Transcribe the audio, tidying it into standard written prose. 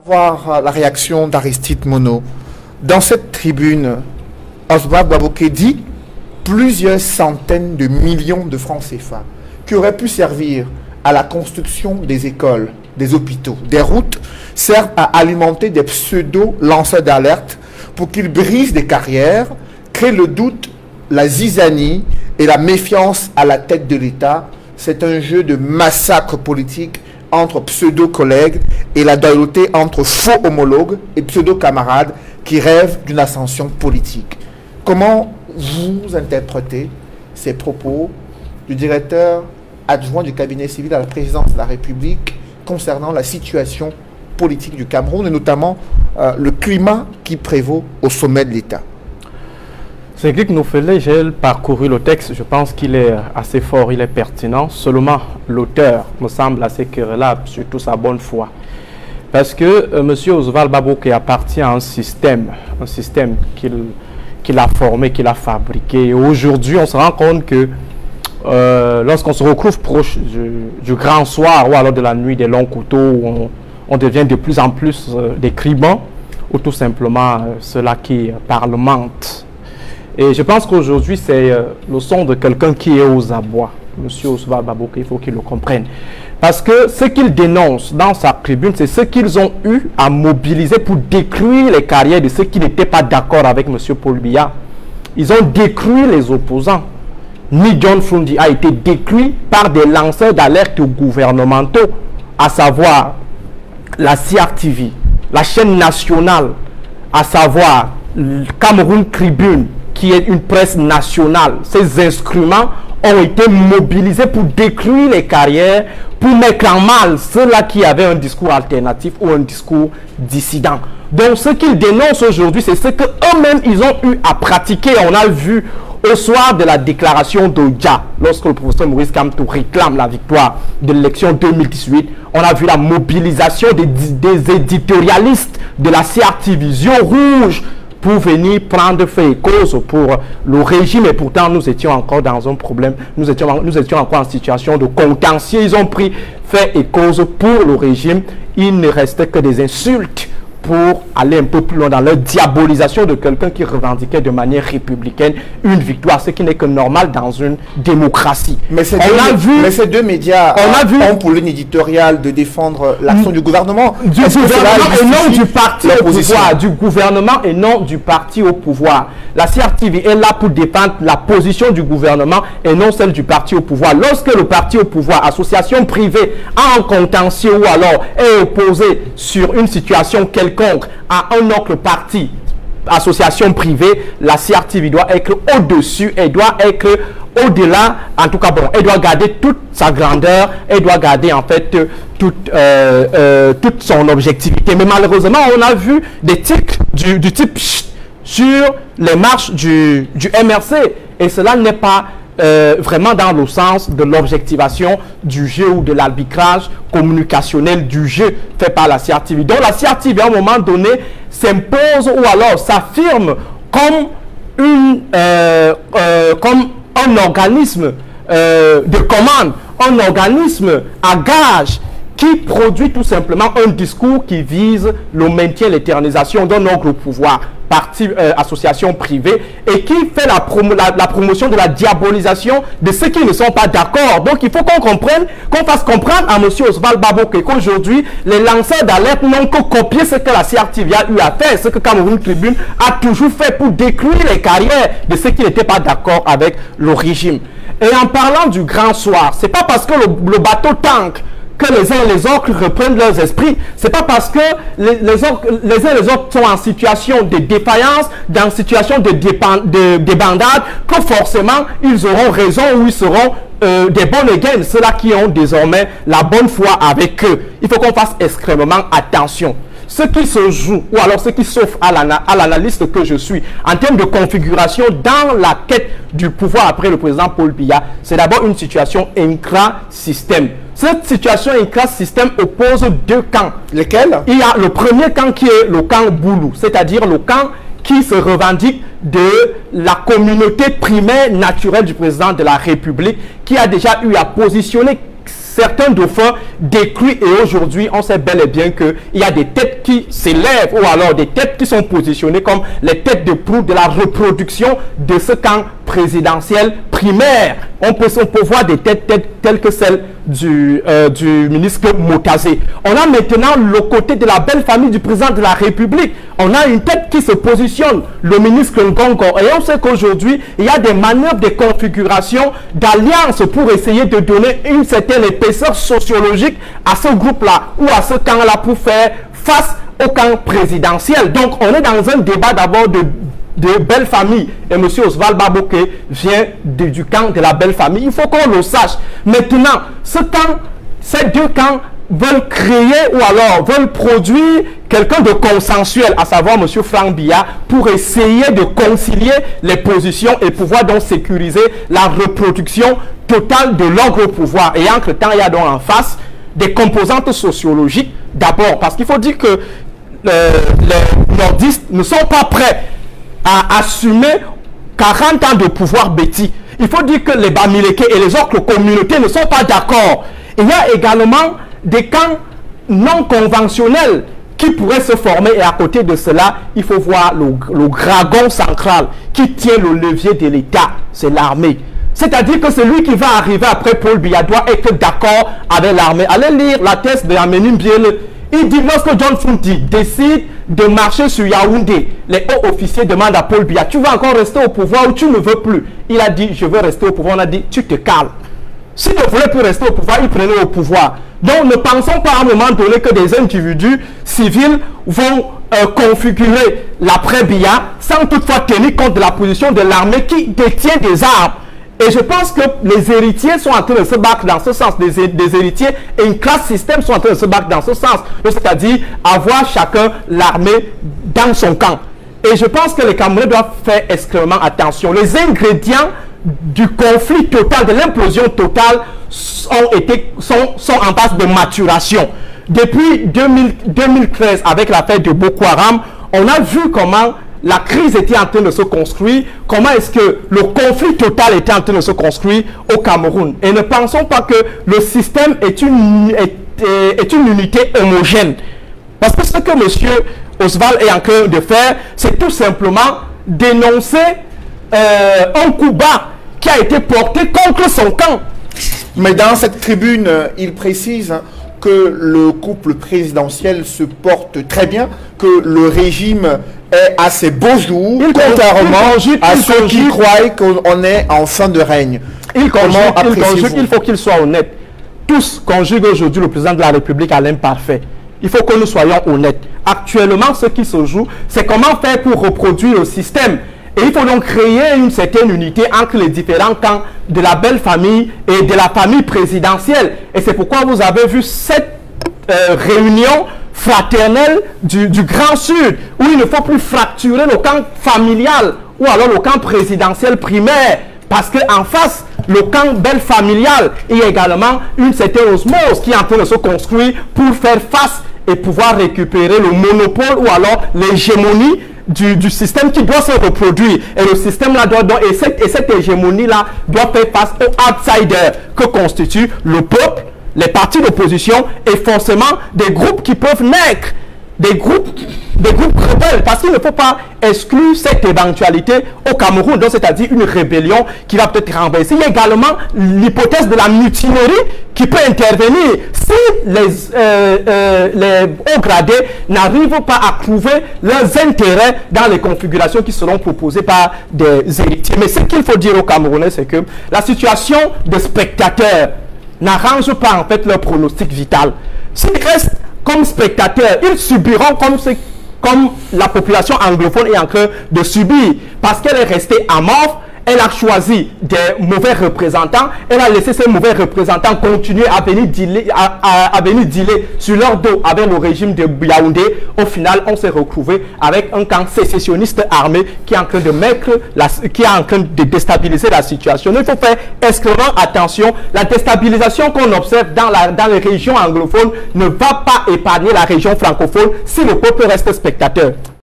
Voir la réaction d'Aristide Monod. Dans cette tribune, Oswald Baboké dit plusieurs centaines de millions de francs CFA qui auraient pu servir à la construction des écoles, des hôpitaux, des routes, servent à alimenter des pseudo-lanceurs d'alerte pour qu'ils brisent des carrières, créent le doute, la zizanie et la méfiance à la tête de l'État. C'est un jeu de massacre politique entre pseudo-collègues et la loyauté entre faux homologues et pseudo-camarades qui rêvent d'une ascension politique. Comment vous interprétez ces propos du directeur adjoint du cabinet civil à la présidence de la République concernant la situation politique du Cameroun et notamment le climat qui prévaut au sommet de l'État? C'est que nous faisons, j'ai parcouru le texte, je pense qu'il est assez fort, il est pertinent. Seulement, l'auteur me semble assez querellable, surtout sa bonne foi. Parce que M. Oswald Baboké appartient à un système qu'il a formé, qu'il a fabriqué. Et aujourd'hui, on se rend compte que lorsqu'on se retrouve proche du grand soir ou alors de la nuit des longs couteaux, où on devient de plus en plus des cribants, ou tout simplement ceux-là qui parlementent. Et je pense qu'aujourd'hui, c'est le son de quelqu'un qui est aux abois. Monsieur Oswald Baboké, il faut qu'il le comprenne. Parce que ce qu'il dénonce dans sa tribune, c'est ce qu'ils ont eu à mobiliser pour détruire les carrières de ceux qui n'étaient pas d'accord avec M. Paul Biya. Ils ont détruit les opposants. Ni John Fundi a été détruit par des lanceurs d'alerte gouvernementaux, à savoir la CRTV, la chaîne nationale, à savoir Cameroun Tribune, qui est une presse nationale. Ces instruments ont été mobilisés pour détruire les carrières, pour mettre en mal ceux-là qui avaient un discours alternatif ou un discours dissident. Donc ce qu'ils dénoncent aujourd'hui, c'est ce qu'eux-mêmes ils ont eu à pratiquer. On a vu au soir de la déclaration d'Odja, lorsque le professeur Maurice Kamto réclame la victoire de l'élection 2018, on a vu la mobilisation des éditorialistes de la CRT Vision Rouge pour venir prendre fait et cause pour le régime. Et pourtant, nous étions encore dans un problème. Nous étions encore en situation de contentieux. Ils ont pris fait et cause pour le régime. Il ne restait que des insultes pour aller un peu plus loin dans leur diabolisation de quelqu'un qui revendiquait de manière républicaine une victoire, ce qui n'est que normal dans une démocratie. Mais ces deux médias ont pour ligne éditoriale de défendre l'action du gouvernement. Du gouvernement et non du parti au pouvoir. Du gouvernement et non du parti au pouvoir. La CRTV est là pour défendre la position du gouvernement et non celle du parti au pouvoir. Lorsque le parti au pouvoir, association privée, a un contentieux ou alors est opposé sur une situation quelconque à un autre parti, association privée, la CRTV doit être au-dessus, elle doit être au-delà, en tout cas bon, elle doit garder toute sa grandeur, elle doit garder en fait toute son objectivité. Mais malheureusement, on a vu des tics du type sur les marches du MRC et cela n'est pas vraiment dans le sens de l'objectivation du jeu ou de l'arbitrage communicationnel du jeu fait par la CRTV. Donc la CRTV à un moment donné s'impose ou alors s'affirme comme un organisme de commande, un organisme à gage qui produit tout simplement un discours qui vise le maintien et l'éternisation d'un autre pouvoir, parti, association privée, et qui fait la promotion de la diabolisation de ceux qui ne sont pas d'accord. Donc il faut qu'on comprenne, qu'on fasse comprendre à M. Oswald Baboké qu'aujourd'hui, les lanceurs d'alerte n'ont que copié ce que la CRTV a eu à faire, ce que Cameroun Tribune a toujours fait pour détruire les carrières de ceux qui n'étaient pas d'accord avec le régime. Et en parlant du grand soir, c'est pas parce que le bateau tank que les uns et les autres reprennent leurs esprits. C'est pas parce que les uns et les autres sont en situation de défaillance, dans situation de débandade, que forcément ils auront raison ou ils seront des bonnes gains, ceux-là qui ont désormais la bonne foi avec eux. Il faut qu'on fasse extrêmement attention. Ce qui se joue, ou alors ce qui s'offre à l'analyste que je suis, en termes de configuration dans la quête du pouvoir après le président Paul Biya, c'est d'abord une situation intra-système. Cette situation intra-système oppose deux camps. Lesquels? Il y a le premier camp qui est le camp Boulou, c'est-à-dire le camp qui se revendique de la communauté primaire naturelle du président de la République, qui a déjà eu à positionner certains dauphins détruits et aujourd'hui, on sait bel et bien qu'il y a des têtes qui s'élèvent ou alors des têtes qui sont positionnées comme les têtes de proue de la reproduction de ce camp présidentiel primaire. On peut voir des têtes telles que celles du ministre Motazé. On a maintenant le côté de la belle famille du président de la République. On a une tête qui se positionne, le ministre Ngongo. Et on sait qu'aujourd'hui, il y a des manœuvres de configuration, d'alliance pour essayer de donner une certaine épaisseur sociologique à ce groupe-là ou à ce camp-là pour faire face au camp présidentiel. Donc, on est dans un débat d'abord de belle famille. Et M. Oswald Baboké vient du camp de la belle famille. Il faut qu'on le sache. Maintenant, ces deux camps veulent créer ou alors veulent produire quelqu'un de consensuel, à savoir M. Franck Biya, pour essayer de concilier les positions et pouvoir donc sécuriser la reproduction totale de l'ordre au pouvoir. Et entre-temps, il y a donc en face des composantes sociologiques d'abord, parce qu'il faut dire que les nordistes ne sont pas prêts à assumer 40 ans de pouvoir bêtis. Il faut dire que les Bamileke et les autres communautés ne sont pas d'accord. Il y a également des camps non conventionnels qui pourraient se former et à côté de cela, il faut voir le dragon central qui tient le levier de l'État, c'est l'armée. C'est-à-dire que celui qui va arriver après Paul Biya doit être d'accord avec l'armée. Allez lire la thèse de Amenim Biele. Il dit, lorsque John Funti décide de marcher sur Yaoundé, les hauts officiers demandent à Paul Biya, tu vas encore rester au pouvoir ou tu ne veux plus? Il a dit, je veux rester au pouvoir. On a dit, tu te calmes. S'il ne voulait plus rester au pouvoir, il prenait au pouvoir. Donc ne pensons pas à un moment donné que des individus civils vont configurer l'après-Biya sans toutefois tenir compte de la position de l'armée qui détient des armes. Et je pense que les héritiers sont en train de se battre dans ce sens. Des héritiers et une classe système sont en train de se battre dans ce sens. C'est-à-dire avoir chacun l'armée dans son camp. Et je pense que les Camerounais doivent faire extrêmement attention. Les ingrédients du conflit total, de l'implosion totale sont en passe de maturation. Depuis 2013, avec l'affaire de Boko Haram, on a vu comment la crise était en train de se construire, comment est-ce que le conflit total était en train de se construire au Cameroun. Et ne pensons pas que le système est une unité homogène. Parce que ce que M. Oswald est en train de faire, c'est tout simplement dénoncer un coup bas qui a été porté contre son camp. Mais dans cette tribune, il précise que le couple présidentiel se porte très bien, que le régime est à ses beaux jours, contrairement à ceux qui croient qu'on est en fin de règne. Il faut qu'il soit honnête. Tous conjuguent aujourd'hui le président de la République à l'imparfait. Il faut que nous soyons honnêtes. Actuellement, ce qui se joue, c'est comment faire pour reproduire le système. Et il faut donc créer une certaine unité entre les différents camps de la belle famille et de la famille présidentielle. Et c'est pourquoi vous avez vu cette réunion fraternelle du Grand Sud, où il ne faut plus fracturer le camp familial ou alors le camp présidentiel primaire. Parce qu'en face, le camp belle familial, il y a également une certaine osmose qui est en train de se construire pour faire face et pouvoir récupérer le monopole ou alors l'hégémonie du système qui doit se reproduire. Et le système-là et cette hégémonie-là doit faire face aux outsiders que constitue le peuple, les partis d'opposition et forcément des groupes qui peuvent naître, des groupes rebelles, parce qu'il ne faut pas exclure cette éventualité au Cameroun, donc c'est-à-dire une rébellion qui va peut-être renverser. Il y a également l'hypothèse de la mutinerie qui peut intervenir si les hauts gradés n'arrivent pas à trouver leurs intérêts dans les configurations qui seront proposées par des héritiers. Mais ce qu'il faut dire aux Camerounais, c'est que la situation de spectateurs n'arrange pas en fait leur pronostic vital. S'ils restent comme spectateurs, ils subiront comme la population anglophone est en train de subir, parce qu'elle est restée amorphe. Elle a choisi des mauvais représentants. Elle a laissé ces mauvais représentants continuer à venir dealer sur leur dos avec le régime de Yaoundé. Au final, on s'est retrouvé avec un camp sécessionniste armé qui est en train de déstabiliser la situation. Il faut faire extrêmement attention. La déstabilisation qu'on observe dans les régions anglophones ne va pas épargner la région francophone si le peuple reste spectateur.